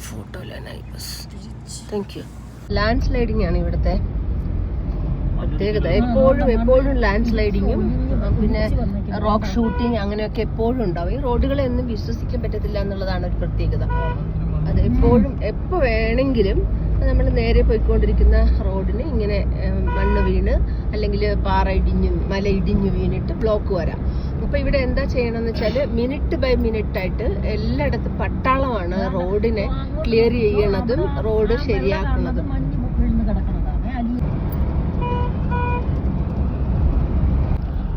Photo thank you. Land sliding ആണ് ഇവിടുത്തെ പ്രത്യേകത. എപ്പോഴും ലാൻഡ് സ്ലൈഡിങ്ങും പിന്നെ റോക്ക് ഷൂട്ടിങ് അങ്ങനെയൊക്കെ എപ്പോഴും ഉണ്ടാവും. ഈ റോഡുകളെ ഒന്നും വിശ്വസിക്കാൻ പറ്റത്തില്ല എന്നുള്ളതാണ് ഒരു പ്രത്യേകത. അത് എപ്പോൾ വേണമെങ്കിലും നമ്മൾ നേരെ പോയിക്കൊണ്ടിരിക്കുന്ന റോഡിന് ഇങ്ങനെ മണ്ണ് വീണ് അല്ലെങ്കിൽ പാറ ഇടിഞ്ഞും മല ഇടിഞ്ഞു വീണിട്ട് ബ്ലോക്ക് വരാം. അപ്പൊ ഇവിടെ എന്താ ചെയ്യണമെന്ന് വെച്ചാല് മിനിറ്റ് ബൈ മിനിറ്റ് ആയിട്ട് എല്ലായിടത്തും പട്ടാളമാണ് റോഡിനെ ക്ലിയർ ചെയ്യണതും റോഡ് ശരിയാക്കുന്നതും.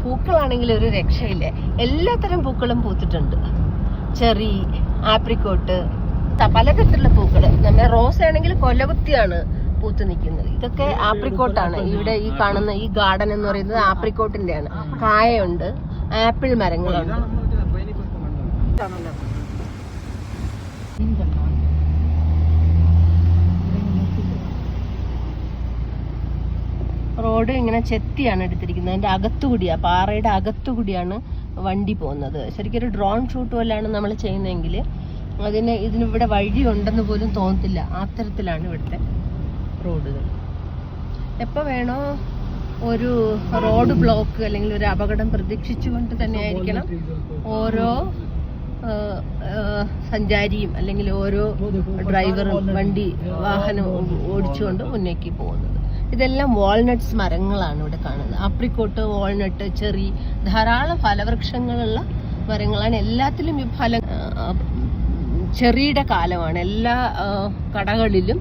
പൂക്കളാണെങ്കിൽ ഒരു രക്ഷയില്ലേ. എല്ലാത്തരം പൂക്കളും പൂത്തിട്ടുണ്ട്. ചെറി, ആപ്രിക്കോട്ട്, പലതരത്തിലുള്ള പൂക്കള്. നമ്മുടെ റോസ് ആണെങ്കിൽ കൊലകുത്തിയാണ് പൂത്ത് നിൽക്കുന്നത്. ഇതൊക്കെ ആപ്രിക്കോട്ടാണ്. ഇവിടെ ഈ കാണുന്ന ഈ ഗാർഡൻ എന്ന് പറയുന്നത് ആപ്രിക്കോട്ടിന്റെ ആണ്. കായുണ്ട്, ആപ്പിൾ മരങ്ങളുണ്ട്. റോഡ് ഇങ്ങനെ ചെത്തിയാണ് എടുത്തിരിക്കുന്നത്. അതിന്റെ അകത്തുകൂടിയാ, പാറയുടെ അകത്തുകൂടിയാണ് വണ്ടി പോകുന്നത്. ശരിക്കും ഒരു ഡ്രോൺ ഷൂട്ട് പോലെയാണ് നമ്മൾ ചെയ്യുന്നതെങ്കിൽ ഇതിനിവിടെ വഴി ഉണ്ടെന്ന് പോലും തോന്നത്തില്ല. അത്തരത്തിലാണ് ഇവിടുത്തെ റോഡുകൾ. എപ്പോൾ വേണോ ഒരു റോഡ് ബ്ലോക്ക് അല്ലെങ്കിൽ ഒരു അപകടം പ്രതീക്ഷിച്ചുകൊണ്ട് തന്നെ ആയിരിക്കണം ഓരോ സഞ്ചാരിയും അല്ലെങ്കിൽ ഓരോ ഡ്രൈവറും വാഹനം ഓടിച്ചുകൊണ്ട് മുന്നേക്ക് പോകുന്നത്. ഇതെല്ലാം വാൾനട്ട്സ് മരങ്ങളാണ് ഇവിടെ കാണുന്നത്. ആപ്രിക്കോട്ട്, വാൾനട്ട്, ചെറി, ധാരാളം ഫലവൃക്ഷങ്ങളുള്ള മരങ്ങളാണ്. എല്ലാത്തിലും ഈ ചെറിയുടെ കാലമാണ്. എല്ലാ കടകളിലും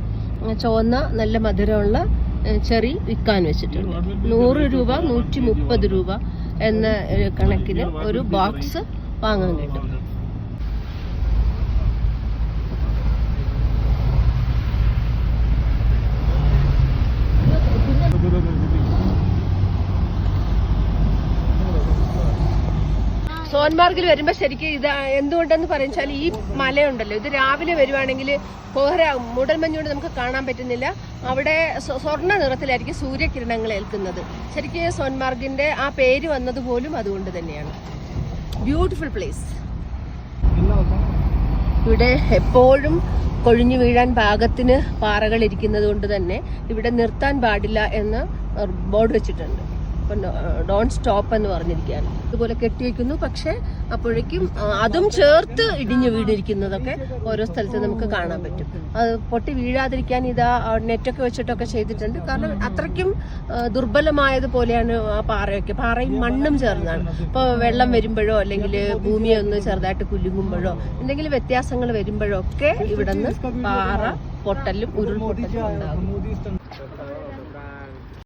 ചുവന്ന നല്ല മധുരമുള്ള ചെറി വിൽക്കാൻ വെച്ചിട്ടുണ്ട്. 100 രൂപ, 130 രൂപ എന്ന കണക്കിന് ഒരു ബോക്സ് വാങ്ങാൻ കിട്ടും. സോൻമാർഗിൽ വരുമ്പോൾ ശരിക്കും ഇത് എന്തുകൊണ്ടെന്ന് പറഞ്ഞാൽ ഈ മലയുണ്ടല്ലോ, ഇത് രാവിലെ വരുവാണെങ്കിൽ മൂടൽമഞ്ഞുകൊണ്ട് നമുക്ക് കാണാൻ പറ്റുന്നില്ല. അവിടെ സ്വർണ്ണ നിറത്തിലായിരിക്കും സൂര്യകിരണങ്ങൾ ഏൽക്കുന്നത്. ശരിക്കും സോൻമാർഗിന്റെ ആ പേര് വന്നത് പോലും അതുകൊണ്ട് തന്നെയാണ്. Beautiful place. ഇവിടെ എപ്പോഴും കൊഴിഞ്ഞു വീഴാൻ പാകത്തിന് പാറകൾ ഇരിക്കുന്നത് കൊണ്ട് തന്നെ ഇവിടെ നിർത്താൻ പാടില്ല എന്ന് ബോർഡ് വെച്ചിട്ടുണ്ട്. ഡോൺ സ്റ്റോപ്പ് എന്ന് പറഞ്ഞിരിക്കുകയാണ്. ഇതുപോലെ കെട്ടിവെക്കുന്നു. പക്ഷെ അപ്പോഴേക്കും അതും ചേർത്ത് ഇടിഞ്ഞു വീണിരിക്കുന്നതൊക്കെ ഓരോ സ്ഥലത്ത് നമുക്ക് കാണാൻ പറ്റും. അത് പൊട്ടി വീഴാതിരിക്കാൻ ഇതാ നെറ്റൊക്കെ വെച്ചിട്ടൊക്കെ ചെയ്തിട്ടുണ്ട്. കാരണം അത്രയ്ക്കും ദുർബലമായതുപോലെയാണ് ആ പാറയും മണ്ണും ചേർന്നാണ്. ഇപ്പോൾ വെള്ളം വരുമ്പോഴോ അല്ലെങ്കിൽ ഭൂമിയെ ഒന്ന് ചെറുതായിട്ട് കുലുങ്ങുമ്പോഴോ എന്തെങ്കിലും വ്യത്യാസങ്ങൾ വരുമ്പോഴോ ഒക്കെ ഇവിടെ നിന്ന് പാറ പൊട്ടലും ഉരുൾപൊട്ടലും ഉണ്ടാകും.